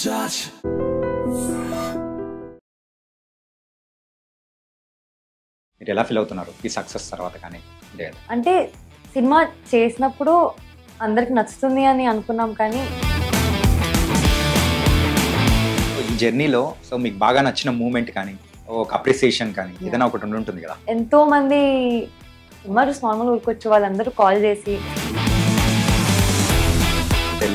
touch. మీరు ఎలా feel అవుతున్నారు ఈ సక్సెస్ తర్వాత? కానీ అంటే సినిమా చేసినప్పుడు అందరికి నచ్చుతుంది అని అనుకున్నాం, కానీ ఈ జర్నీలో సో మీకు బాగా నచ్చిన మూమెంట్ కానీ ఒక అప్రిసియేషన్ కానీ ఏదైనా ఒకటి ఉంటుంది కదా. ఎంతో మంది సినిమా చూసి నార్మల్ ఊరుకొచ్చు వాళ్ళందరూ కాల్ చేసి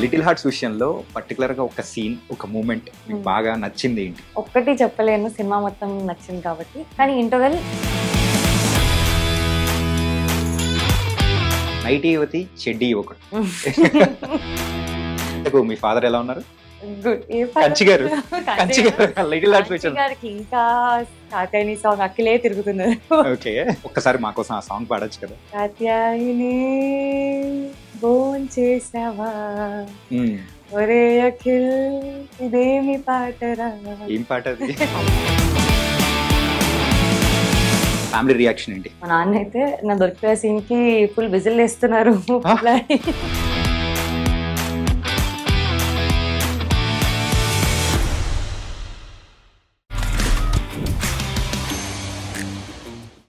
లిటిల్ హార్ట్స్ విషయంలో పర్టికులర్ గా ఒక సీన్, ఒక మూమెంట్ మీకు బాగా నచ్చింది ఏంటి? ఒక్కటి చెప్పలేను, సినిమా మొత్తం నచ్చింది కాబట్టి. కానీ ఇంటర్వెల్ నైట్ యువతి చెడ్డి యువకుడు. మీ ఫాదర్ ఎలా ఉన్నారు? కంచి గారు లిటిల్ హార్ట్స్ విషయం గారికి ఇంకా కాత్యాయని సాంగ్ అఖిలే తిరుగుతున్నారు. ఓకే, ఒక్కసారి మా కోసం ఆ సాంగ్ పాడొచ్చు కదా. కాత్యాయని భోన్ చేసావా ఒరే అఖిల్ ఇదేమి పాటరా. ఏం పాట అది? ఫ్యామిలీ రియాక్షన్ ఏంటి? మా నాన్న అయితే నా దొరికిన సీన్ కి ఫుల్ విజిల్ వేస్తున్నారు.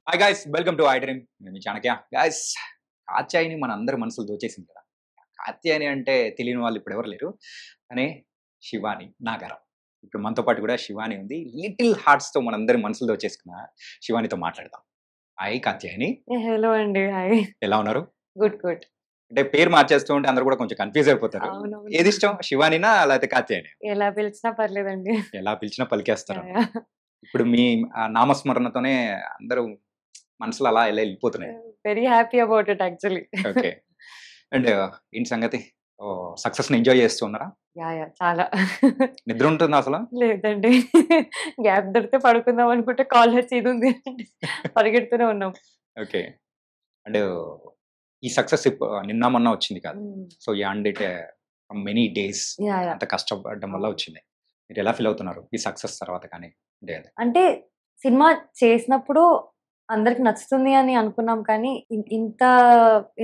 Hi guys, welcome to I dream. నేను చాణక్య. గైస్, కాత్యాయని మన అందరి మనసులు దోచేసింది కదా. కాత్యాయని అంటే తెలియని వాళ్ళు ఇప్పుడు ఎవరు లేరు. కానీ శివాని నాగరం. ఇప్పుడు మనతో పాటు కూడా శివాని ఉంది. లిటిల్ హార్ట్స్ తో మనందరి మనసులు దోచేసుకున్న శివానితో మాట్లాడదాం. హాయ్ కాత్యాయని. హలో అండి. హాయ్, ఎలా ఉన్నారు? Good good. అంటే పేరు మార్చేస్తూ ఉంటే అందరు కూడా కొంచెం కన్ఫ్యూజ్ అయిపోతారు. ఏది ఇష్టం, శివానినా లేకపోతే కాత్యాయని? ఎలా పిలిచినా పర్లేదండి, ఎలా పిలిచినా పలికేస్తారు. ఇప్పుడు మీ నామస్మరణతోనే అందరూ మనసులో అలా ఎలా వెళ్ళిపోతున్నాయి. Very happy about it actually. Okay, and ఏంటి సంగతి? సక్సెస్ ని ఎంజాయ్ చేస్తున్నారా? యా చాలా. నిద్ర ఉంటుందా అసలు? లేదండి, గ్యాప్ దొరికితే పడుకుందాం అనుకుంటే కాల్ వచ్చి ఇది ఉంది పరిగెడుతూనే ఉన్నాం. ఓకే, అండ్ ఈ సక్సెస్ నిన్న మొన్న వచ్చింది కాదు. సో ఈ అండ్ ఇట్ మెనీ డేస్ అంత కష్టపడడం వల్ల వచ్చింది. మీరు ఎలా ఫీల్ అవుతున్నారు ఈ సక్సెస్ తర్వాత? కానీ అంటే సినిమా చేసినప్పుడు అందరికి నచ్చుతుంది అని అనుకున్నాం, కానీ ఇంత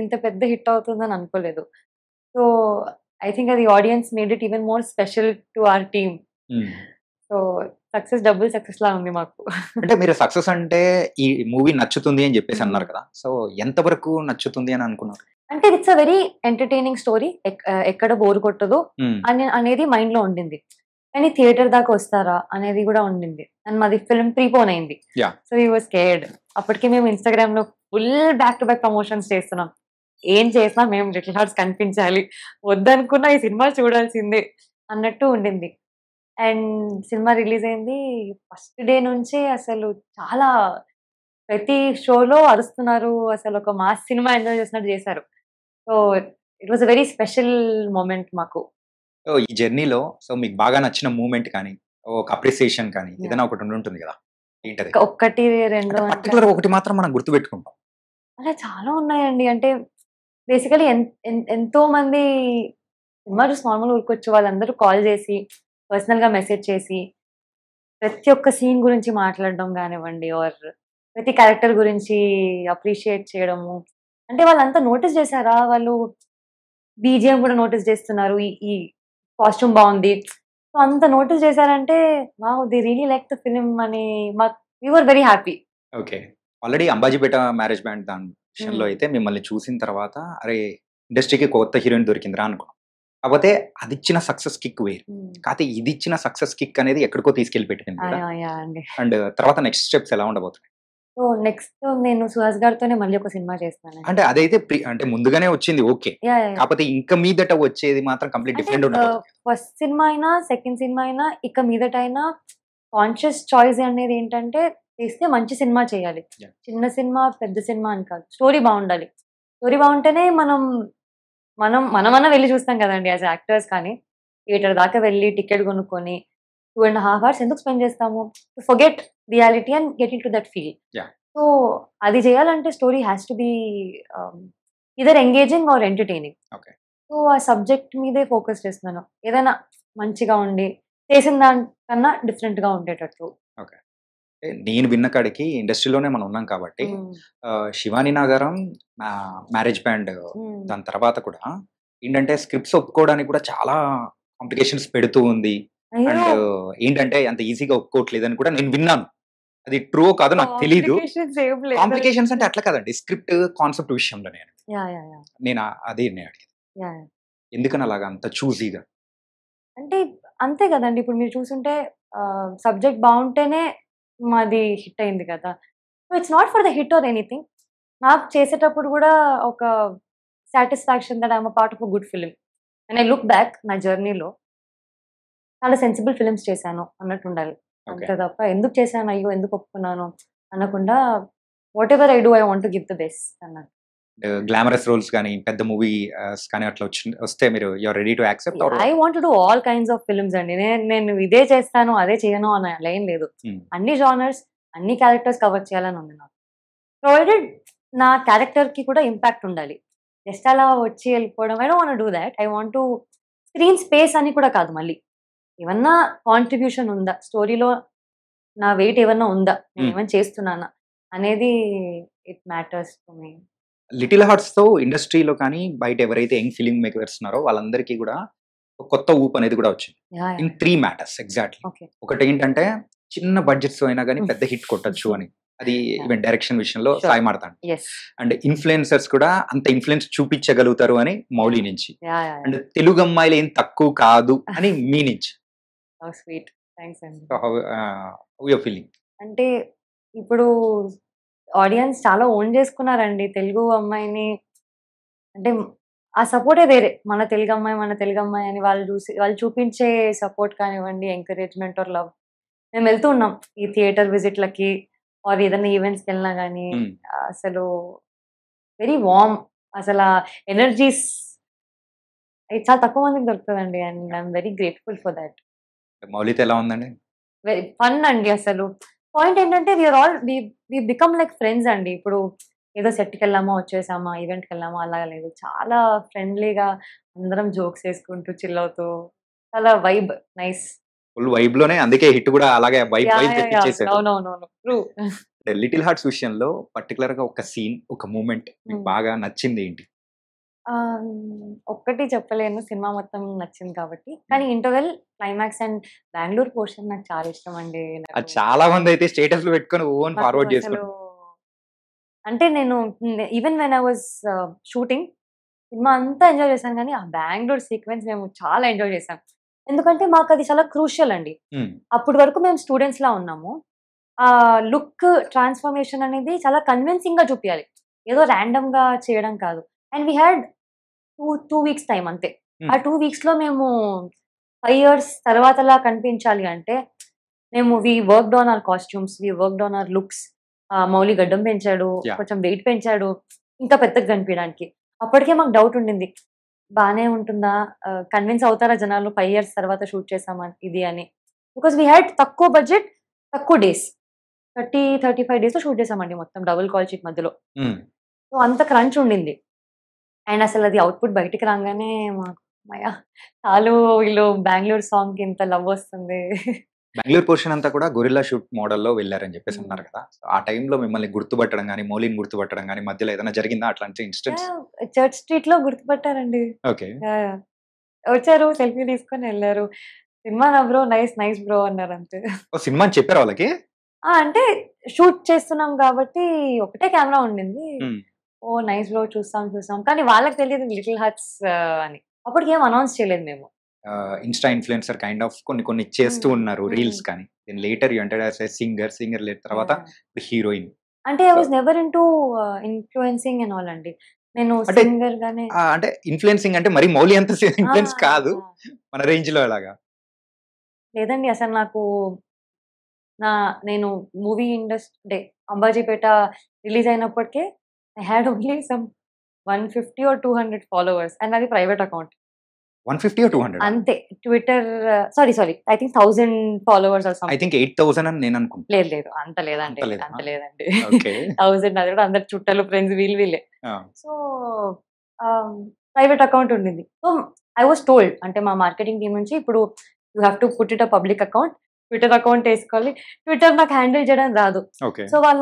ఇంత పెద్ద హిట్ అవుతుందని అనుకోలేదు. సో ఐ థింక్ అది audience made it even more special to our team. So success double success లా ఉంది మాకు. అంటే మీరు సక్సెస్ అంటే ఈ మూవీ నచ్చుతుంది అని చెప్పేసి అన్నారు కదా. సో ఎంత వరకు నచ్చుతుంది అని అనుకున్నారు? అంటే it's a very entertaining story, ఎక్కడ బోర్ కొట్టదు అనేది మైండ్ లో ఉండింది. కానీ థియేటర్ దాకా వస్తారా అనేది కూడా ఉండింది. అండ్ మాది ఫిల్మ్ ప్రీపోన్ అయింది. So we was scared. అప్పటికి మేము ఇన్స్టాగ్రామ్ లో full back to back promotions చేస్తున్నాం. ఏం చేసినా మేము లిటిల్ హార్ట్స్ కనిపించాలి, వద్దనుకున్నా ఈ సినిమా చూడాల్సిందే అన్నట్టు ఉండింది. అండ్ సినిమా రిలీజ్ అయింది ఫస్ట్ డే నుంచే అసలు చాలా ప్రతి షోలో అరుస్తున్నారు. అసలు ఒక మాస్ సినిమా ఎంజాయ్ చేసినట్టు చేశారు. So it was a very special moment మాకు. ఈ జర్నీలో సో మీకు బాగా నచ్చిన మూమెంట్ కానీ ఒక అప్రిసియేషన్ కానీ ఏదైనా ఒకటి ఉంటుంది కదా. ఏంటది? ఒకటి రెండు పర్టికులర్ ఒకటి మాత్రం మనం గుర్తుపెట్టుకుంటాం. అలా చాలా ఉన్నాయండి. అంటే బేసికలీ ఎంతో మంది సినిమా చూసి నార్మల్ ఊరుకొచ్చు వాళ్ళందరూ కాల్ చేసి పర్సనల్ గా మెసేజ్ చేసి ప్రతి ఒక్క సీన్ గురించి మాట్లాడడం కానివ్వండి, ఆర్ ప్రతి క్యారెక్టర్ గురించి అప్రిషియేట్ చేయడము. అంటే వాళ్ళంతా నోటీస్ చేశారా, వాళ్ళు బీజిఎం కూడా నోటీస్ చేస్తున్నారు, ఈ కాస్ట్యూమ్ బాగుంది, సో అంత నోటీస్ చేశారంటే wow they really like the film అని we were very happy. Okay, already Ambajipeta marriage band దాని విషయంలో అయితే మిమ్మల్ని చూసిన తర్వాత అరే ఇండస్ట్రీకి కొత్త హీరోయిన్ దొరికిందిరా అనుకున్నాం. కాకపోతే అది ఇచ్చిన సక్సెస్ కిక్ వేరు. కాకపోతే ఇది ఇచ్చిన సక్సెస్ కిక్ అనేది ఎక్కడికో తీసుకెళ్లి పెట్టింది. అండ్ తర్వాత నెక్స్ట్ స్టెప్స్ ఎలా ఉండబోతున్నాయి? సో నెక్స్ట్ నేను సుహాస్ గారితోనే మళ్ళీ ఒక సినిమా చేస్తాను. అంటే అదైతే అంటే ముందుగానే వచ్చింది ఓకే, కాకపోతే ఇంకా మీదట వచ్చేది మాత్రం కంప్లీట్ డిఫరెంట్ ఉంటుంది. ఫస్ట్ సినిమా అయినా సెకండ్ సినిమా అయినా ఇక మీదట అయినా కాన్షియస్ చాయిస్ అనేది ఏంటంటే చేస్తే మంచి సినిమా చేయాలి. చిన్న సినిమా పెద్ద సినిమా అని కాదు, స్టోరీ బాగుండాలి. స్టోరీ బాగుంటేనే మనమన్నా వెళ్ళి చూస్తాం కదండి యాజ్ యాక్టర్స్. కానీ థియేటర్ దాకా వెళ్ళి టికెట్ కొనుక్కొని 2.5 hours ఎందుకు స్పెండ్ చేస్తాము? To forget reality and get into that feel. So అది చేయాలంటే story has to be either engaging or entertaining. So ఆ సబ్జెక్ట్ మీదే ఫోకస్ చేస్తున్నాను. ఏదైనా మంచిగా ఉండి చేసిన దానికన్నా డిఫరెంట్ గా ఉండేటట్టు. నేను విన్న కాడికి ఇండస్ట్రీలోనే మనం ఉన్నాం కాబట్టి శివాని నాగరం మ్యారేజ్ బ్యాండ్ దాని తర్వాత కూడా ఏంటంటే స్క్రిప్ట్స్ ఒప్పుకోవడానికి కూడా చాలా కాంప్లికేషన్స్ పెడుతూ ఉంది. అయ్యో అండ్ ఏంటంటే అంత ఈజీగా ఒప్పుకోవట్లేదని కూడా నేను విన్నాను. అది ట్రూ కాదో నాకు తెలీదు. కాంప్లికేషన్స్ ఏం లేదు కాంప్లికేషన్స్ అంటే అట్లా కాదండి. స్క్రిప్ట్ కాన్సెప్ట్ విషయంలో యా యా యా నేను అదే అడిగాను. యా ఎందుకని అలాగా అంత చూజీగా? అంటే అంతే కదండి. ఇప్పుడు మీరు చూసుంటే సబ్జెక్ట్ బావుంటేనే మాది హిట్ అయింది కదా! So, it's not for the hit or anything. నాకు చేసేటప్పుడు గూడా ఒక satisfaction that I am a part of a good film. When I look back నా జర్నీలో చాలా సెన్సిబుల్ ఫిల్మ్స్ చేశాను అన్నట్టుండాలి. ఓకే. అంతే తప్ప ఎందుకు చేశాను, అయ్యో! ఎందుకు ఒప్పుకున్నాను అనకుండా whatever I do I want to give the best అన్నట్టు. గ్లామరస్ రోల్స్ గాని, పెద్ద మూవీ కానీ అట్లా వస్తే మీరు you are ready to accept or? I want to do all kinds of films అండి. నేను ఇదే చేస్తాను, అదే చేయను అని అలా ఏం లేదు. అన్ని జానర్స్, అన్ని క్యారెక్టర్స్ కవర్ చేయాలని ఉంది నాకు. ప్రొవైడెడ్ నా క్యారెక్టర్‌కి కూడా ఇంపాక్ట్ ఉండాలి. జస్ట్ అలా వచ్చి వెళ్ళిపోవడం I don't want to do thought. I want to screen space అని కూడా కాదు మళ్ళీ. ఏమన్నా కాంట్రిబ్యూషన్ ఉందా? స్టోరీలో నా వెయిట్ ఏమన్నా ఉందా? నేనేమైనా చేస్తున్నానా? అనేది it matters to me. Little హార్ట్స్‌తో ఇండస్ట్రీలో కానీ, బయట ఎవరైతే యంగ్ ఫిల్మ్ మేకర్స్ ఉన్నారో వాళ్ళందరికీ కూడా ఒక కొత్త ఊపు అనేది కూడా వచ్చింది. Yeah! In yeah! 3 matters exactly. Okay. ఒకటేంటంటే చిన్న బడ్జెట్స్‌తో అయినా గాని పెద్ద హిట్ కొట్టొచ్చు అని. అది ఈవెన్ డైరెక్షన్ విషయంలో Sure. Sai Marthand. Yes. And influencers కూడా అంత ఇన్‌ఫ్లుయెన్స్ చూపించగలుగుతారు అని మౌలి నుంచి. యాహ్! యాహ్! అండ్ తెలుగు అమ్మాయిలు ఏం తక్కువ కాదు అని మీ నుంచి. How sweet. థాంక్స్ అండి. So how you are feeling? అంటే ఇప్పుడు ఆడియన్స్ చాలా ఓన్ చేసుకున్నారండి తెలుగు అమ్మాయిని. అంటే ఆ సపోర్టే వేరే. మన తెలుగు అమ్మాయి అని వాళ్ళు చూపించే సపోర్ట్ కానివ్వండి, ఎంకరేజ్‌మెంట్ ఆర్ లవ్. మేము వెళ్తూ ఉన్నాం ఈ థియేటర్ విజిట్‌లకి ఆర్ ఏదైనా ఈవెంట్స్‌కెళ్ళినా గానీ అసలు వెరీ వార్మ్. అసలా ఎనర్జీస్ ఇది చాలా తక్కువ మందికి దొరుకుతదండి. And I am very grateful for that. మౌలితో ఎలా ఉందండి? వెరీ ఫన్ అండి అసలు. పాయింట్ ఏంటంటే we are all we become like friends అండి. ఇప్పుడు ఏదో సెట్‌కెళ్ళామా, వచ్చేసామా, ఈవెంట్‌కెళ్ళామా అలాగా లేదు. చాలా ఫ్రెండ్లీగా అందరం జోక్స్ ఏసుకుంటూ, చిల్ అవుతూ చాలా వైబ్ నైస్. ఫుల్ వైబ్‌లోనే అందుకే హిట్ కూడా అలాగే vibe yeah! Vibe yeah! Yeah! తెప్పించేసారు. అవునవునవును. ట్రూ. లిటిల్ హార్ట్స్ విషయంలో పర్టిక్యులర్‌గా ఒక సీన్, ఒక మూమెంట్ మీకు బాగా నచ్చింది ఏంటి? ఒక్కటి చెప్పలేను. సినిమా మొత్తం నచ్చింది కాబట్టి. కానీ interval, climax and Bengaluru portion నాకు చాలా ఇష్టమండి. అది చాలా మంది అయితే స్టేటస్‌లు పెట్టుకొని ఓన్ నాకు ఫార్వర్డ్ అసలు చేసుకుంటారు. అంటే నేను even when I was shooting cinema అంతా ఎంజాయ్ చేశాను గానీ, ఆ బెంగుళూరు సీక్వెన్స్ మేము చాలా ఎంజాయ్ చేశాం. ఎందుకంటే మాకది చాలా క్రూషియల్ అండి. అప్పటి వరకు మేము స్టూడెంట్స్‌లా ఉన్నాము. లుక్ ట్రాన్స్‌ఫర్మేషన్ అనేది చాలా కన్విన్సింగ్‌గా చూపియాలి. ఏదో రాండమ్‌గా చేయడం కాదు. And we had 2 weeks time అంతే. ఆ 2 వీక్స్‌లో మేము 5 ఇయర్స్ తర్వాతలా కనిపించాలి అంటే, మేము worked on hour costumes, worked on hour looks. Mouli గడ్డం పెంచాడు, యాహ్! కొంచెం వెయిట్ పెంచాడు, ఇంకా పెద్దగా కనిపియడానికి. అప్పటికే మాకు డౌట్ ఉండింది. బానే ఉంటుందా? కన్విన్స్ అవుతారా జనాలు 5 ఇయర్స్ తర్వాత షూట్ చేసామని ఇది అని. బికాజ్ వి హాడ్ తక్కువ బడ్జెట్, తక్కువ డేస్. 30, 35 డేస్‌లో షూట్ చేసామండి మొత్తం డబుల్ కాల్ షీట్ మధ్యలో. సో, అంత క్రంచ్ ఉండింది. అండ్ అసలది ఔట్‌పుట్ బయటికి రాంగానే మాకు హమ్మయ్య! చాలు వీళ్ళు బెంగుళూరు సాంగ్‌కి ఇంత లవ్ వస్తుంది. బెంగుళూరు పోర్షన్ అంతా కూడా గొరిల్లా షూట్ మోడల్‌లో వెళ్లారని చెప్పేసి హ్మ్. అన్నారు కదా! ఆ టైంలో మిమ్మల్ని గుర్తుపట్టడం గాని, మౌలిని గుర్తుపట్టడం గాని మధ్యలో ఏదైనా జరిగిందా అట్లాంటి ఇన్సిడెంట్స్? యాహ్! చర్చ్ స్ట్రీట్‌లో గుర్తుపట్టారండి. ఓకే. యాహ్! వచ్చారు, సెల్ఫీ తీసుకొని ఎళ్లారు. "సినిమానా బ్రో, నైస్, నైస్ బ్రో" అన్నారంతే. ఓహ్! సినిమా అని చెప్పారా వాళ్ళకి? అంటే షూట్ చేస్తున్నాం కాబట్టి ఒకటే కెమెరా ఉండింది. హ్మ్. ఓహ్! నైస్ బ్రో చూస్తాం, చూస్తాం. కానీ వాళ్ళకి తెలీదు లిటిల్ హార్ట్స్ అని. అప్పటికేం అనౌన్స్ చేయలేదు మేము. ఇన్‌స్టా ఇన్‌ఫ్లుయెన్సర్ కైండ్ ఆఫ్ కొన్ని కొన్ని చేస్తూ హ్మ్. ఉన్నారు హ్మ్. రీల్స్ కానీ. Then later you entered as a singer. Singer తర్వాత యాహ్! హీరోయిన్. అంటే I so, was never into influencing and all అండి. నేను అంటే సింగర్‌గానే అంటే ఇన్‌ఫ్లుయెన్సింగ్ అంటే మరి మౌలి అంత ఆ! ఇన్‌ఫ్లుయెన్స్ కాదు. మన రేంజ్‌లో అలాగా. లేదండి. అసలు నాకు నేను మూవీ అంటే 'అంబాజీపేట' రిలీజ్ అయినప్పటికే I had only some 150 or 200 followers and అది ప్రైవేట్ అకౌంట్. 150 ఆర్ 200 అంతే. Twitter sorry I think 1000 followers or I something. Think 8000 అని నేను అనుకుంటా. లేదు. అంత లేదండి. అంత లేదా? అంత లేదండి. ఓకే. 1000 అది కూడా అందరు చుట్టాలు, ఫ్రెండ్స్ వీళ్ళే. ఆ! సో, ప్రైవేట్ అకౌంట్ ఉండింది. సో, ఐ వాస్ టోల్డ్ అంటే మా మార్కెటింగ్ టీమ్ నుంచి ఇప్పుడు you have to put it public account. Twitter account ఏసుకోవాలి. ట్విట్టర్ నాకు హ్యాండిల్ చేయడం రాదు. ఓకే. సో, వాళ్ళు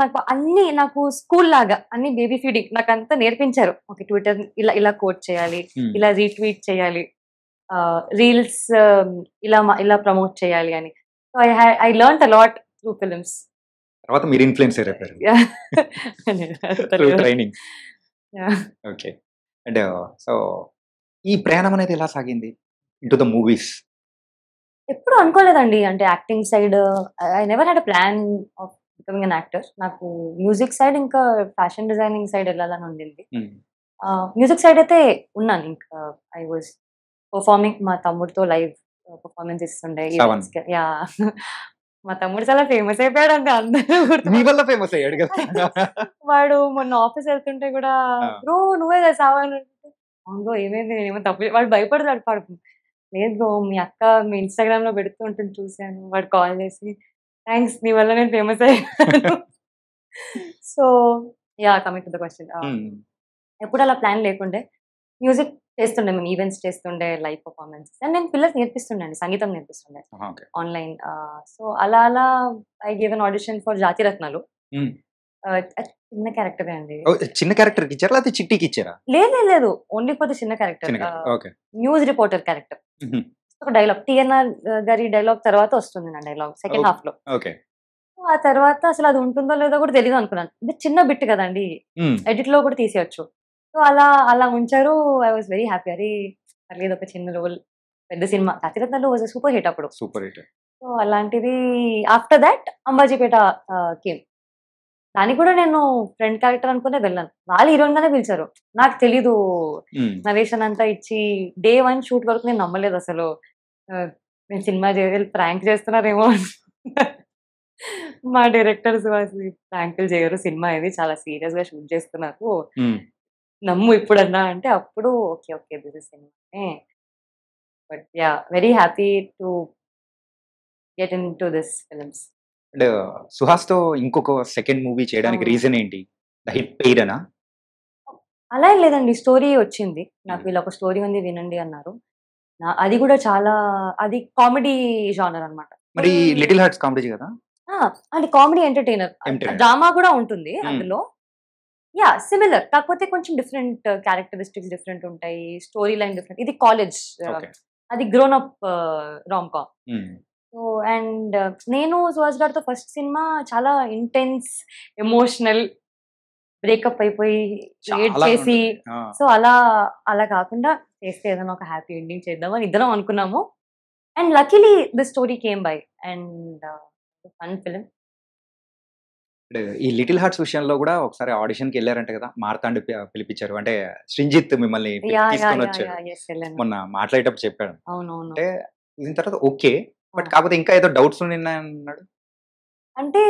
నాకు స్కూల్ లాగా అన్ని బేబీ ఫీడింగ్ నాకంతా నేర్పించారు. ఓకే. ట్విట్టర్ ఇలా కోట్ చేయాలి. హ్మ్. ఇలా రీట్వీట్ చేయాలి. రీల్స్ ఇలా ప్రమోట్ చేయాలి అని. So I learn a lot through films. తర్వాత మీరు ఇన్ఫ్లుయెన్సర్ అయిపోయారు through training. Okay. And so ఈ ప్రయాణం అనేది ఎలా సాగింది ఇంటూ ద మూవీస్? ఎప్పుడు అనుకోలేదండి. అంటే acting side I never had a plan of becoming an actor. నాకు మ్యూజిక్ సైడ్ ఇంకా ఫ్యాషన్ డిజైనింగ్ సైడ్ వెళ్ళాలని ఉండింది. మ్యూజిక్ సైడ్ అయితే ఉన్నాను. ఇంకా ఐ వాజ్ పర్ఫార్మింగ్ మా తమ్ముడితో లైవ్ పర్ఫార్మెన్స్ ఇస్తుండే. యా మా తమ్ముడు చాలా ఫేమస్ అయిపోయాడు అండి. అందరూ మీ వల్ల ఫేమస్ అయ్యాడు కదా. వాడు మొన్న ఆఫీస్ వెళ్తుంటే కూడా బ్రో నువ్వే కదా సావన్ అంటే అవును బ్రో ఏమైంది నేనేమో తప్పు. వాడు భయపడతాడు పాడు. లేదు బ్రో మీ అక్క మీ ఇన్స్టాగ్రామ్ లో పెడుతూ ఉంటుంది చూశాను. వాడు కాల్ చేసి థ్యాంక్స్ నీ వల్ల నేను ఫేమస్ అయ్యాను. So yeah coming to the question, ఎప్పుడు అలా ప్లాన్ లేకుండే మ్యూజిక్ చేస్తుండే, మేము ఈవెంట్స్ చేస్తుండే, లైవ్ పర్ఫార్మెన్సెస్. అండ్ నేను పిల్లలకి నేర్పిస్తుండే అండి, సంగీతం నేర్పిస్తుండే ఆన్లైన్. సో అలా అలా I give an audition for Jathi Ratnalu. చిన్న క్యారెక్టరే అండి. చిన్న క్యారెక్టర్ ఇచ్చారా లేకపోతే చిట్టికి ఇచ్చారా? లేదు ఓన్లీ ఫర్ ద చిన్న క్యారెక్టర్, న్యూస్ రిపోర్టర్ క్యారెక్టర్. ఒక డైలాగ్ టిఎన్ఆర్ గారి డైలాగ్ తర్వాత వస్తుంది నా డైలాగ్ సెకండ్ హాఫ్ లో. ఆ తర్వాత అసలు అది ఉంటుందో లేదో కూడా తెలియదు అనుకున్నాను. ఇది చిన్న బిట్ కదండి, ఎడిట్ లో కూడా తీసేయచ్చు. సో అలా ఉంచారు. I was very happy. అరే పర్లేదు ఒక చిన్న రోల్, పెద్ద సినిమా. జాతిరత్నాలు వాజ్ సూపర్ హిట్ అప్పుడు. Super hit. సో అలాంటిది ఆఫ్టర్ దాట్ అంబాజీపేట కేమ్. దానికి కూడా నేను ఫ్రెండ్ క్యారెక్టర్ అనుకునే వెళ్ళాను. వాళ్ళు హీరోయిన్ గానే పిలిచారు. నాకు తెలీదు. నరేషన్ అంతా ఇచ్చి డే 1 షూట్ వరకు నేను నమ్మలేదు అసలు. నేను సినిమా చేయాలి ప్రాంక్ చేస్తున్నారేమో. మా డైరెక్టర్స్ ప్రాంకులు చేయరు, సినిమా ఇది చాలా సీరియస్ గా షూట్ చేస్తున్నారు, నమ్ము ఇప్పుడన్నా అంటే అప్పుడు okay this is cinema. But yeah very happy to get in to this films. And Suhas తో ఇంకొక సెకండ్ మూవీ చేయడానికి రీజన్ ఏంటి? హిట్ పేరేనా? అలా ఏం లేదండి, స్టోరీ వచ్చింది నాకు, ఇలా ఒక స్టోరీ ఉంది వినండి అన్నారు. అది కూడా చాలా, అది కామెడీ జానర్ అన్నమాట. మరి లిటిల్ హార్ట్స్ కామెడీ కదా? అంటే కామెడీ ఎంటర్టైనర్, డ్రామా కూడా ఉంటుంది అందులో. యా సిమిలర్, కాకపోతే కొంచెం డిఫరెంట్ క్యారెక్టరిస్టిక్స్ డిఫరెంట్ ఉంటాయి, స్టోరీ లైన్ డిఫరెంట్. ఇది కాలేజ్, అది grown up rom com. So and నేను సుహాస్ గారితో ఫస్ట్ సినిమా చాలా ఇంటెన్స్ ఎమోషనల్, బ్రేకప్ అయిపోయి ఏడ్ చేసి, సో అలా కాకుండా చేస్తే ఏదైనా ఒక హ్యాపీ ఎండింగ్ చేద్దామని ఇద్దరం అనుకున్నాము. And luckily the story came by and fun film. ఈ లిటిల్ హార్ట్స్ విషయంలో కూడా ఒకసారి ఆడిషన్ కి వెళ్ళారంట కదా, మార్తాండ్ పిలిపించారు, అంటే శ్రీజిత్ మిమ్మల్ని తీసుకొని వచ్చారు మొన్న మాట్లాడేటప్పుడు చెప్పాడు. అంటే దీని తర్వాత ఓకే, బట్ కాకపోతే ఇంకా ఏదో డౌట్స్ ఉన్నాయన్నాడు. అంటే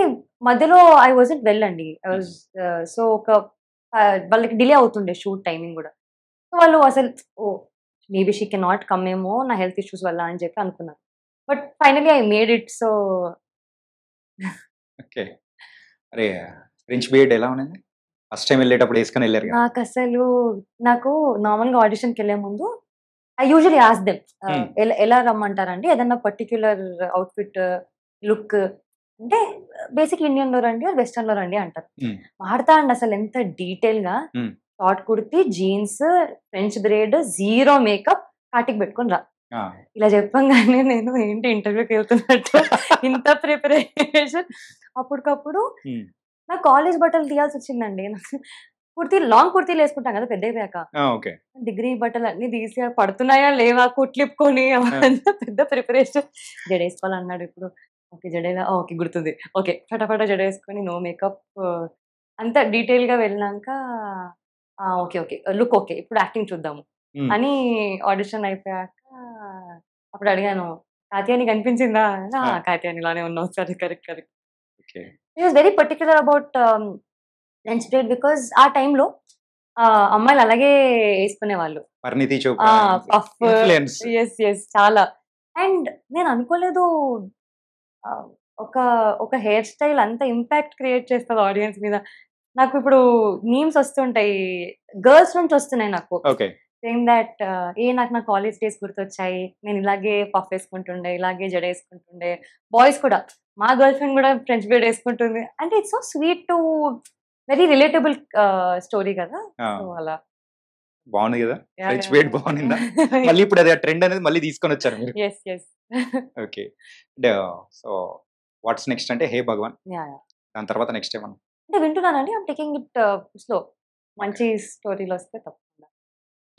మధ్యలో ఐ వాజంట్ వెల్ అండి. ఐ వాజ్ సో వాళ్ళకి డిలే అవుతుండే షూట్ టైమింగ్ కూడా. సో వాళ్ళు అసలు maybe she can not come ఏమో నా హెల్త్ ఇష్యూస్ వల్ల అని చెప్పి అనుకున్నారు. But finally I made it. So okay. అరే ఫ్రెంచ్ బియర్డ్ ఎలా ఉన్నది? ఫస్ట్ టైం వెళ్ళేటప్పుడు వేసుకొని వెళ్ళారు కదా? నాకు నార్మల్గా ఆడిషన్కి వెళ్ళే ముందు ఐ యూజువల్లీ ఆస్క్ దెమ్ ఎలా రమ్మంటారండి, ఏదన్నా పర్టిక్యులర్ అవుట్ఫిట్ లుక్ అంటే బేసిక్ ఇండియన్ లో రండి వెస్టర్న్ లో రండి అంటారు. వాడతా అండి అసలు ఎంత డీటెయిల్ గా, short kurti, jeans, French braid, zero makeup, కాటికి పెట్టుకుని రా. ఇలా చెప్పంగానే నేను ఏంటి ఇంటర్వ్యూకి వెళ్తున్నట్టు ఇంత ప్రిపరేషన్. అప్పటికప్పుడు నా కాలేజ్ బట్టలు తీయాల్సి వచ్చిందండి. లాంగ్ కుర్తీలు వేసుకుంటాం కదా పెద్ద అయిపోయాక, డిగ్రీ బట్టలు అన్ని తీసి పడుతున్నాయా లేవా కుట్లిప్పుకొని పెద్ద ప్రిపరేషన్. జడేసుకోవాలన్నాడు ఇప్పుడు, ఓకే జడేలా, ఓకే గుర్తుంది, ఓకే ఫటాఫటా జడేసుకొని నో మేకప్ అంతా డీటెయిల్ గా వెళ్ళినాక ఓకే లుక్ ఓకే ఇప్పుడు యాక్టింగ్ చూద్దాము అని ఆడిషన్ అయిపోయాక అప్పుడు అడిగాను, కాత్యాని కనిపించిందా? కాత్యాని లానే ఉన్నావు. సరే correct. He was very particular about French braid because ఆ టైంలో అమ్మాయిలు అలాగే వేసుకునేవాళ్ళు, చాలా. అండ్ నేను అనుకోలేదు ఒక హెయిర్ స్టైల్ అంత ఇంపాక్ట్ క్రియేట్ చేస్తుంది ఆడియన్స్ మీద. నాకు ఇప్పుడు మీమ్స్ వస్తుంటాయి, గర్ల్స్ నుంచి వస్తున్నాయి నాకు, సేమ్ దట్ నాకు నా కాలేజ్ డేస్ గుర్తొచ్చాయి, నేను ఇలాగే పఫ్ వేసుకుంటుండే, ఇలాగే జడ వేసుకుంటుండే. బాయ్స్ కూడా, మా గర్ల్ ఫ్రెండ్ కూడా ఫ్రెంచ్ బ్రేడ్ వేసుకుంటుంది అంటే it's so sweet to very relatable story కదా. సో అలా బాగుంది కదా, ఫ్రెంచ్ వేట్ బాగుందా? మళ్ళీ ఇప్పుడు అది ట్రెండ్ అనేది మళ్ళీ తీసుకొని వచ్చారు మీరు. Yes yes okay. So what's next అంటే హే భగవాన్, దాని తర్వాత నెక్స్ట్ ఏమన్నా? అంటే వింటున్నానండి, ఐమ్ టేకింగ్ ఇట్ స్లో. మంచి స్టోరీలు వస్తే తప్పకుండా.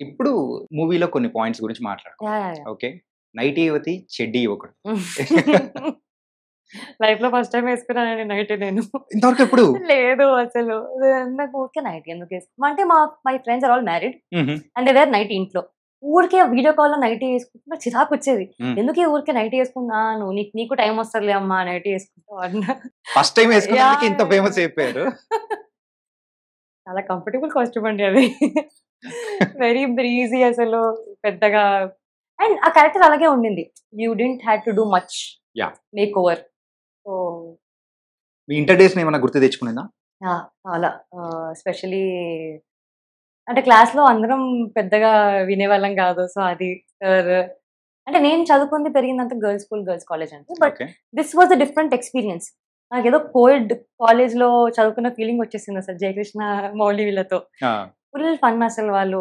ఇప్పుడు మూవీలో కొన్ని పాయింట్స్ గురించి మాట్లాడుకో. ఓకే, నైట్ యువతి చెడ్డి యువకుడు. లైఫ్ లో ఫస్ట్ టైం వేసుకున్నానండి నైట్ నేను. ఇంతవరకు ఎప్పుడు? లేదు అసలు, నాకు ఊరికే నైట్ ఎందుకు వేసుకున్నా అంటే my friends are all married and they were night ఇంట్లో. ఊరికే వీడియో కాల్ లో నైట్ వేసుకుంటున్నా, చిరాకు వచ్చేది. ఎందుకే ఊరికే నైట్ వేసుకున్నా, నువ్వు నీకు టైం వస్తుందిలే అమ్మా నైట్ వేసుకుంటావు అన్న. ఫస్ట్ టైం వేసుకున్నానికి ఇంత ఫేమస్ అయిపోయారు. చాలా కంఫర్టబుల్ కాస్ట్యూమ్ అండి అది. వెరీ బ్రీజీ అసలు, పెద్దగా. అండ్ ఆ క్యారెక్టర్ అలాగే ఉండింది. You didn't had to do much make over. So me inter days ఏమైనా గుర్తు తెచ్చుకునేదా? చాలా ఎస్పెషలీ అంటే క్లాస్ లో అందరం పెద్దగా వినేవాళ్ళం కాదు. సో అది సార్ అంటే నేను చదువుకుంది పెరిగిందంతా గర్ల్స్ స్కూల్ గర్ల్స్ కాలేజ్ అండి. But this was a different experience. నాకు ఏదో కోవిడ్ కాలేజ్ లో చదువుకున్న ఫీలింగ్ వచ్చేసింది అసలు జయకృష్ణ మౌలి వీళ్ళతో. ఫుల్ ఫన్ అసలు, వాళ్ళు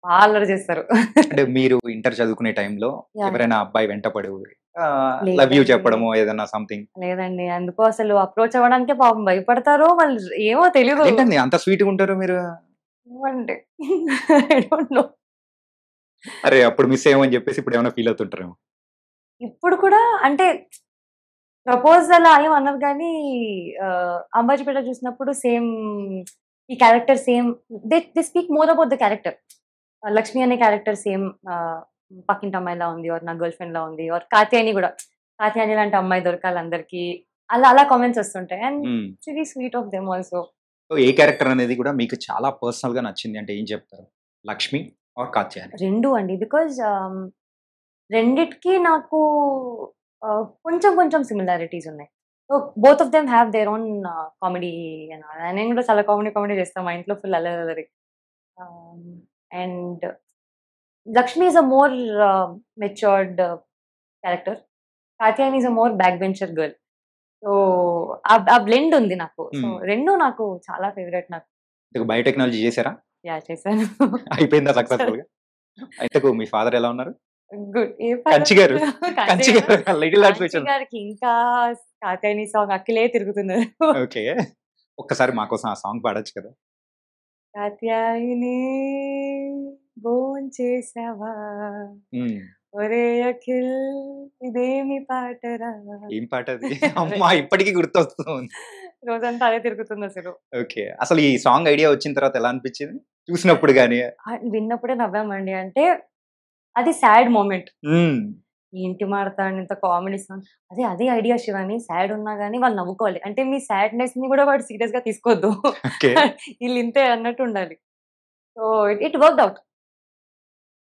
బాగా అల్లరి చేస్తారు. అంటే మీరు ఇంటర్ చదువుకునే టైంలో ఎవరైనా అబ్బాయి వెంటపడి లవ్ యూ చెప్పడమో ఏదైనా సంథింగ్? లేదండి, అందుకో అసలు అప్రోచ్ అవ్వడానికే పాపం భయపడతారు వాళ్ళు, ఏమో తెలియదు. ఏంటండి అంత స్వీట్ గా ఉంటారు మీరు? I don't know. అరే అప్పుడు మిస్ అయ్యామని చెప్పేసి ఇప్పుడు ఏమైనా ఫీల్ అవుతుంటారేమో. ఇప్పుడు కూడా అంటే ప్రపోజల్ ఏం అన్నారు కానీ అంబాజీపేట చూసినప్పుడు సేమ్ ఈ character same, they speak more about the character. Lakshmi అనే క్యారెక్టర్ సేమ్ పక్కింటి అమ్మాయిలా ఉంది, ఆర్ నా గర్ల్ ఫ్రెండ్ లా ఉంది, ఆర్ కాత్యాయని కూడా, కాత్యాయని లాంటి అమ్మాయి దొరకాలి అందరికి, అలా కామెంట్స్ వస్తుంటాయి. And very sweet of them also. A character అనేది కూడా మీకు చాలా పర్సనల్ గా నచ్చింది అంటే ఏం చెప్తారు? లక్ష్మి ఆర్ కాత్యాయని? రెండు అండి, బికాజ్ రెండిటికి నాకు కొంచెం సిమిలారిటీస్ ఉన్నాయి. So both of them have their own comedy. నేను కూడా చాలా కామెడీ చేస్తాను మా ఇంట్లో, ఫుల్ అల్లరి. And Lakshmi is a more matured character, Katyayani is a more back bencher girl. So ఆ బ్లెండ్ ఉంది నాకు. సో రెండు నాకు చాలా ఫేవరెట్. నాకు బయోటెక్నాలజీ చేశారా? చేశాను. అయిపోయిందా సక్సెస్ఫుల్ గా? అయితే మీ ఫాదర్ ఎలా ఉన్నారు? గుడ్. కంచి గారు లిటిల్ హార్ట్స్ గారికి ఇంకా కాత్యాయని సాంగ్ అఖిలే తిరుగుతున్నారు. ఓకే, ఒక్కసారి మా కోసం ఆ సాంగ్ పాడొచ్చు కదా? కాత్యాయని భోంచేసావా, ఒరే అఖిల్ ఇదేమి పాటరా. ఏం పాట అది? అమ్మా ఇప్పటికీ గుర్తొస్తుంది, రోజంతా అదే తిరుగుతుంది అసలు. ఓకే, అసలు ఈ సాంగ్ ఐడియా వచ్చిన తర్వాత ఎలా అనిపించింది చూసినప్పుడు గానీ? విన్నప్పుడే నవ్వామండి. అంటే అది సాడ్ మూమెంట్. ఏంటి మాడతాడు ఇంత కామెడీ సాంగ్, అదే ఐడియా శివాని. సాడ్ ఉన్నా గానీ వాళ్ళు నవ్వుకోవాలి, అంటే మీ సాడ్నెస్ ని కూడా వాడు సీరియస్ గా తీసుకోవద్దు, వీళ్ళు ఇంతే అన్నట్టు ఉండాలి. So it worked out.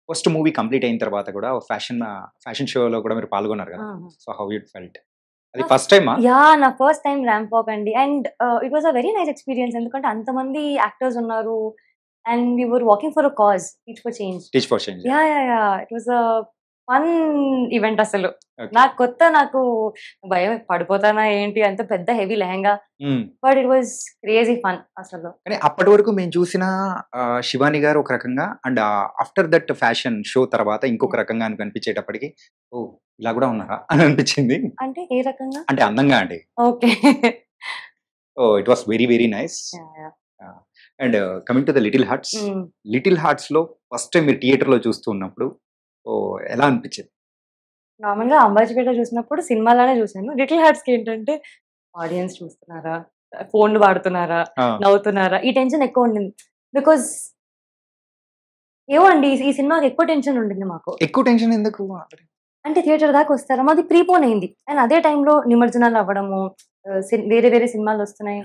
First movie complete అయిన తర్వాత కూడా ఫ్యాషన్ షోలో కూడా మీరు పాల్గొన్నారు కదా? So how it felt? అది ఫస్ట్ టైమా? నా ఫస్ట్ టైం ర్యాంప్ వాక్ అండి. And it was a very nice experience, ఎందుకంటే అంతమంది యాక్టర్స్ ఉన్నారు and we were walking for a cause, teach for change. It was a fun event అసలు. నాకు కొత్త, నాకు భయం పడిపోతానా ఏంటి, అంత పెద్ద heavy lehenga, but it was crazy fun అసలు. కానీ అప్పటి వరకు మేము చూసిన శివాని గారు ఒక రకంగా, and after that fashion show తర్వాత ఇంకొక రకంగా కనిపించేటప్పటికి ఓ ఇలా కూడా ఉన్నారా అని అనిపించింది. అంటే ఏ రకంగా? అంటే అందంగా అండి. Okay. It was very very nice. And coming to the little hearts లో ఫస్ట్ టైం మీరు థియేటర్ లో చూస్తూ ఉన్నప్పుడు ఎలా అనిపించింది? నార్మల్ గా అంబాజీపేట చూసినప్పుడు సినిమాలానే చూసాను. లిటిల్ హార్ట్స్ కి ఏంటంటే ఆడియన్స్ చూస్తున్నారా, ఫోన్లు వాడుతున్నారా, నవ్వుతున్నారా, ఈ టెన్షన్ ఎక్కువ ఉండింది. బికాస్ ఏమో అండి, ఈ సినిమాకి ఎక్కువ టెన్షన్ ఉండింది మాకు. ఎక్కువ టెన్షన్ ఎందుకు అంటే థియేటర్ దాకా వస్తారా, మాది ప్రీపోన్ అయింది. అండ్ అదే టైంలో నిమజ్జనాలు అవ్వడము, వేరే సినిమాలు వస్తున్నాయి,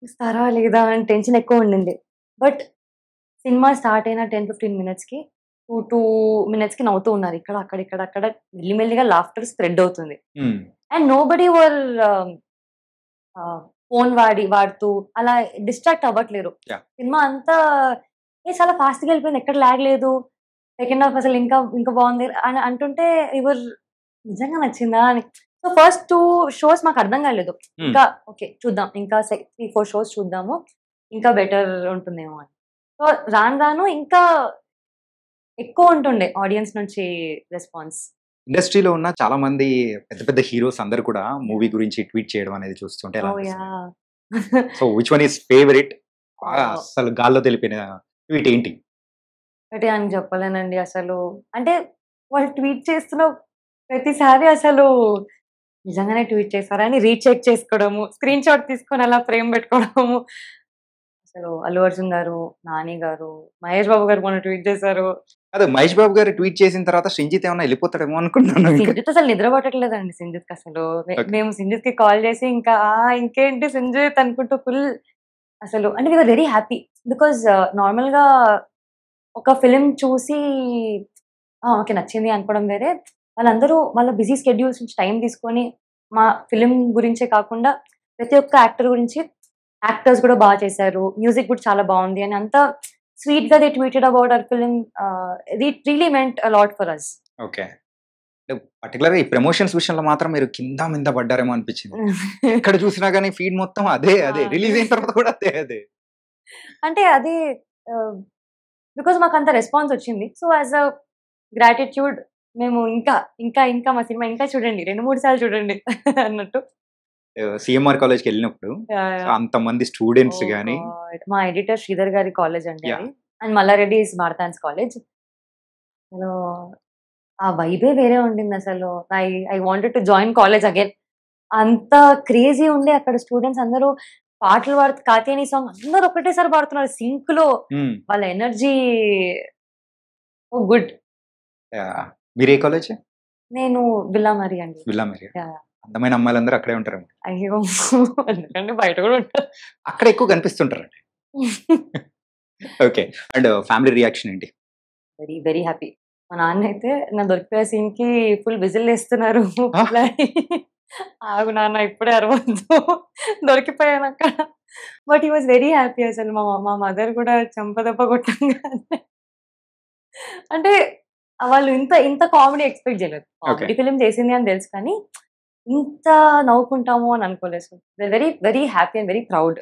చూస్తారా లేదా అని టెన్షన్ ఎక్కువ ఉండింది. బట్ సినిమా స్టార్ట్ అయిన 10-15 minutes కి 2 minutes కి నవ్వుతూ ఉన్నారు. అక్కడ మెల్లిమెల్లిగా లాఫ్టర్ స్ప్రెడ్ అవుతుంది. And nobody were phone వాడుతూ అలా డిస్ట్రాక్ట్ అవ్వట్లేరు. సినిమా అంతా చాలా ఫాస్ట్ గా వెళ్ళిపోయింది, ఎక్కడ లాగ్ లేదు, సెకండ్ హాఫ్ అసలు ఇంకా బాగుంది అని అంటుంటే ఎవరు నిజంగా నచ్చిందా అని. సో ఫస్ట్ 2 shows మాకు అర్థం కాలేదు. ఇంకా ఓకే చూద్దాం, ఇంకా 3-4 shows చూద్దాము, ఇంకా బెటర్ ఉంటుందేమో అని. సో రాను రాను ఇంకా ఎక్కువ ఉంటుండే ఆడియన్స్ నుంచి రెస్పాన్స్. ఇండస్ట్రీలో ఉన్న చాలా మంది పెద్ద పెద్ద హీరోస్ అందరూ కూడా మూవీ గురించి ట్వీట్ చేయడం అనేది చూస్తుంటే ఎలా ఓహ్! అనిపిస్తుంది? Yeah! So which one is favourite? బాగా ఓహ్! అస్సలు గాల్లో తెలిపిన ట్వీట్ ఏంటి? ఒకటి అని చెప్పలేనండి అసలు. అంటే వాళ్ళు ట్వీట్ చేస్తున్న ప్రతిసారి అసలు నిజంగానే ట్వీట్ చేసారా అని రీచెక్ చేసుకోవడము, స్క్రీన్ షాట్ తీసుకొని అలా ఫ్రేమ్ పెట్టుకోవడము. అసలు అల్లు అర్జున్ గారు, నాని గారు, మహేష్ బాబు గారు మొన్న ట్వీట్ చేశారు. అదే మహేష్ బాబు గారు ట్వీట్ చేసిన తర్వాత శ్రీజిత్ ఏమన్నా వెళ్ళిపోతాడేమో అనుకున్నాను ఇంకా. సింజిత్ అసలు నిద్ర పట్టట్లేదండి సింజిత్‌కసలు. ఓకే. మేము సింజిత్‌కి కాల్ చేసి ఇంకా ఇంకేంటి సింజిత్ అనుకుంటూ ఫుల్ అసలు అంటే వి వర్ వెరీ హ్యాపీ. బికాజ్ నార్మల్‌గా ఒక ఫిల్మ్ చూసి ఓకే నచ్చింది అనుకోవడం వేరే. వాళ్ళందరూ వాళ్ళ బిజీ స్కెడ్యూల్స్ నుంచి టైం తీసుకొని మా ఫిల్మ్ గురించే కాకుండా ప్రతి ఒక్క యాక్టర్ గురించి యాక్టర్స్ కూడా బా చేశారు. మ్యూజిక్ కూడా చాలా బావుంది అని అంతా స్వీట్‌గా they tweeted about our film. It really meant a lot for us. Okay. అంటే పర్టిక్యులర్‌గా ఈ ప్రమోషన్స్ విషయంలో మాత్రం మీరు కింద మీద పడ్డారేమో అనిపించింది. ఎక్కడ చూసినా గాని ఫీడ్ మొత్తం అదే అదే. రిలీజ్ అయిన తర్వాత కూడా అదే అదే. అంటే అది ఆహ్, బికాజ్ మాకంత రెస్పాన్స్ వచ్చింది. సో, యాస్ ఎ గ్రాటిట్యూడ్ మేము ఇంకా మా సినిమా ఇంకా చూడండి. 2, 3 సార్లు చూడండి అన్నట్టు. సీఎంఆర్ కాలేజ్‌కెళ్ళినప్పుడు యాహ్! So yeah! అంతమంది స్టూడెంట్స్ ఓహ్ గాని గాడ్! మా ఎడిటర్ శ్రీధర్ గారి కాలేజ్ అండి యాహ్! అది. అండ్ మల్లారెడ్డిస్ మారతాన్స్ కాలేజ్. అసలు ఆ వైబే వేరే ఉండిందసలు. I I wanted to join college again. అంత క్రేజీ ఉండే అక్కడ స్టూడెంట్స్ అందరూ పాటలు పాడుతూ 'కాత్యాయని' సాంగ్ అందరూ ఒకటేసారి పాడుతున్నారు సింక్‌లో. హ్మ్. వాళ్ళ ఎనర్జీ సో గుడ్. యాహ్! మీరే కాలేజ్? నేను బిల్లామరి అండి. విల్లా మేరీ. యాహ్! అందమైన అమ్మాయిలందరూ అక్కడే ఉంటారేమో. అయ్యో! ఎందుకండి బయట కూడా ఉంటారు. అక్కడ ఎక్కువ కనిపిస్తుంటారండి. ఓకే. అండ్ ఫ్యామిలీ రియాక్షన్ ఏంటి? Very, very happy. మా నాన్నయితే నా దొరికిపోయే సీన్‌కి ఫుల్ విజిల్లేస్తున్నారు. ఆ! ఆగు నాన్న ఇప్పుడే అరవద్దు. దొరికిపోయానక్కడ. But he was very happy అసలు. మా మదర్ కూడా చెంపదెబ్బ కొట్టంగానే అంటే వాళ్ళు ఇంత కామెడీ ఎక్స్‌పెక్ట్ చేయలేదు. ఓకే. కామెడీ ఫిల్మ్ చేసింది అని తెలుసు కానీ, ఇంత నవ్వుకుంటాము అని అనుకోలేదు. So, they very, very happy and very proud.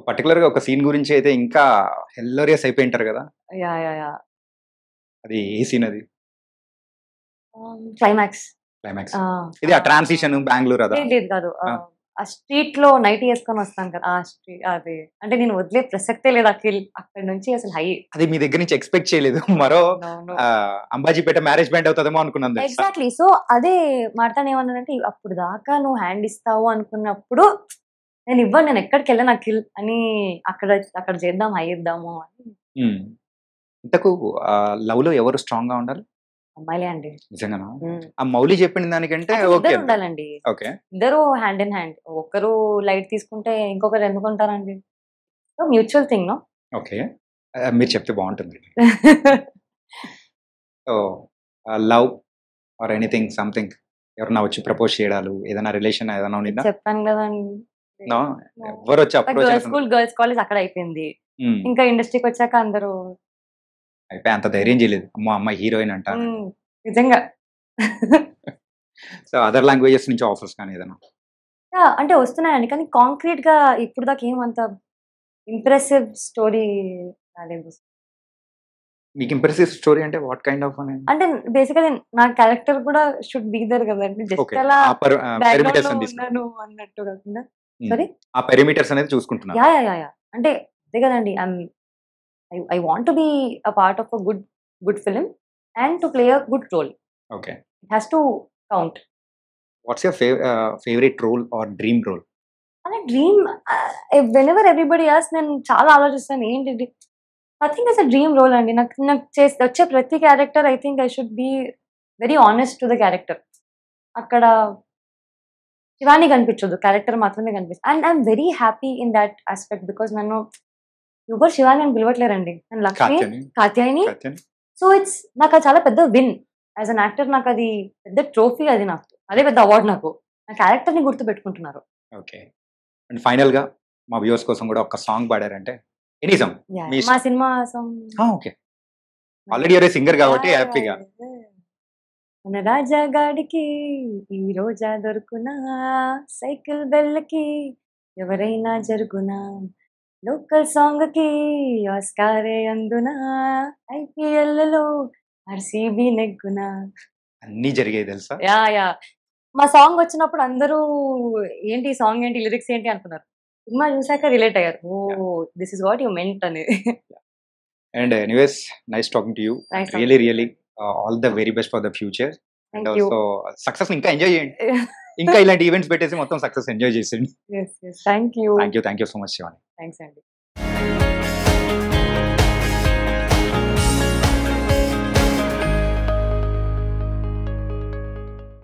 పర్టిక్యులర్‌గా ఒక సీన్ గురించి అయితే ఇంకా హిల్లేరియస్ అయిపోయుంటారు గదా! యాహ్! అది ఏ సీన్ అది? క్లైమాక్స్. క్లైమాక్స్. ఆ! ఇది ఆ ట్రాన్సిషన్ బెంగుళూరు అదా? లేదు కాదు. ఆ! ఆ స్ట్రీట్‌లో నైటీ యేసుకొని వస్తాను కదా! అది అంటే నేను వదిలే ప్రసక్తే లేదు అక్కడి నుంచి అసలు హై. అది మీ దగ్గర నుంచి ఎక్స్‌పెక్ట్ చేయలేదు. మరో అవునవును. అంబాజీపేట మ్యారేజ్ బ్యాండ్ అవుతదేమో అనుకున్నాను తెలుసా? ఎగ్జాక్ట్‌లీ. సో, అదే మార్తాండ్ ఏమన్నాడంటే, "అప్పుడు దాకా నువ్వు హ్యాండ్ ఇస్తావు అనుకున్నప్పుడు, నేనివ్వను. నేనెక్కడికెళ్ళను అఖిల్" అని అక్కడ అక్కడ చేద్దాం, హై ఇద్దాము అని. హ్మ్. ఇంతకు లవ్‌లో ఎవరు స్ట్రాంగ్‌గా ఉండాలి? అమ్మాయిలే అండి. నిజంగానా? హ్మ్. ఆ మౌలి చెప్పిన దానికంటే యాక్చువల్లీ ఓకే. ఇద్దరు ఉండాలండి. ఓకే. ఇద్దరు హ్యాండ్ ఇన్ హ్యాండ్. ఒకరు లైట్ తీసుకుంటే ఇంకొకరు ఎందుకుంటారండి? So, mutual thing no? Okay. మీరు చెప్తే బావుంటుంది. So, love or anything something ఎవరన్నా వచ్చి ప్రపోజ్ చేయడాలు, ఏదైనా రిలేషన్ ఏదైనా ఉండిందా? చెప్పాను గదండీ! నో. నో. ఎవ్వరొచ్చి అప్రోచ్ గర్ల్స్ అయిన స్కూల్, సందర్భం గర్ల్స్ కాలేజ్ అక్కడ అయిపోయింది. హ్మ్. ఇంకా ఇండస్ట్రీకొచ్చాక అందరూ అయిపాయి అంత ధైర్యం చేయలేదు. అమ్మో! ఆ అమ్మాయి హీరోయిన్ అంట అని. హ్మ్. నిజంగా. సో, అదర్ లాంగ్వేజెస్ నుంచి ఆఫర్స్ కానీ ఏదైనా? యాహ్! అంటే వస్తున్నాయండి. కానీ కాంక్రీట్‌గా ఇప్పుడు దాకా ఏమంత ఇంప్రెసివ్ స్టోరీ రాలేదు. మీకు ఇంప్రెసివ్ స్టోరీ అంటే వాట్ కైండ్ ఆఫ్ అని? అంటే బేసికల్లీ నా క్యారెక్టర్ కూడా షుడ్ బి దేర్ గదండీ. Just okay. అలా ఆ బ్యాక్‌గ్రౌండ్‌లో పెరిమీటర్స్ అని తీసుకున్నారు. ఉన్నాను అన్నట్టు కాకుండా హ్మ్. సారీ? ఆ పెరిమీటర్స్ అనేది చూసుకుంటున్నారు. యాహ్! అంటే అదే గదండీ. I want to be a part of a good film and to play a good role. Okay. It has to count. What's your favourite role or dream role? అలా dream whenever everybody asks నేను చాలా ఆలోచిస్తాను ఏంటిది? Nothing is a dream role అండి. నాకు నాకు వచ్చే ప్రతి character I think I should be very honest to the character. అక్కడ శివాని కనిపించదు. క్యారెక్టర్ మాత్రమే కనిపిస్తది. And I am very happy in thought aspect because నన్ను ఎవరు శివాని అని పిలవట్లేరండి. నన్ను లక్ష్మి, కాత్యాయని. కాత్యాయని. కాత్యాయని. సో నాకది చాలా పెద్ద విన్. యాస్ ఎన్ యాక్టర్ నాకది పెద్ద ట్రోఫీ అది నాకు. అదే పెద్ద అవార్డ్ నాకు. నా క్యారెక్టర్‌ని గుర్తుపెట్టుకుంటున్నారు. ఓకే. అండ్ ఫైనల్‌గా మా వ్యూవర్స్ కోసం కూడా ఒక సాంగ్ పాడారంటే ఎనీ సాంగ్ యాహ్! మీ మా ఇష్టం. Cinema song okay. Already you're a singer కాబట్టి యాహ్! హ్యాపీగా. మన రాజాగాడికి ఈ రోజా దొరుకునా సైకిల్ బెల్లకి ఎవరైనా జరుగునా లోకల్ సాంగ్ కి ఆస్కారే అందున IPL లో RCB నెగ్గున. అన్నీ జరిగాయి తెలుసా? యా మా సాంగ్ వచ్చినప్పుడు అందరూ ఏంటి ఈ సాంగ్ ఏంటి లిరిక్స్ ఏంటి అనుకున్నారు. సినిమా చూసాక రిలేట్ అయ్యారు. Oh this is what you meant అనేది. And anyways nice talking to you. Nice really all the very best for the future. And Thank you. Also success ఇంకా ఎంజాయ్ చేయండి. ఇంకా ఇలాంటి ఈవెంట్స్ పెట్టేసి మొత్తం సక్సెస్ ఎంజాయ్ చేసేయండి. Yes. Thank you. Thank you so much Shivani. Thanks, Andy.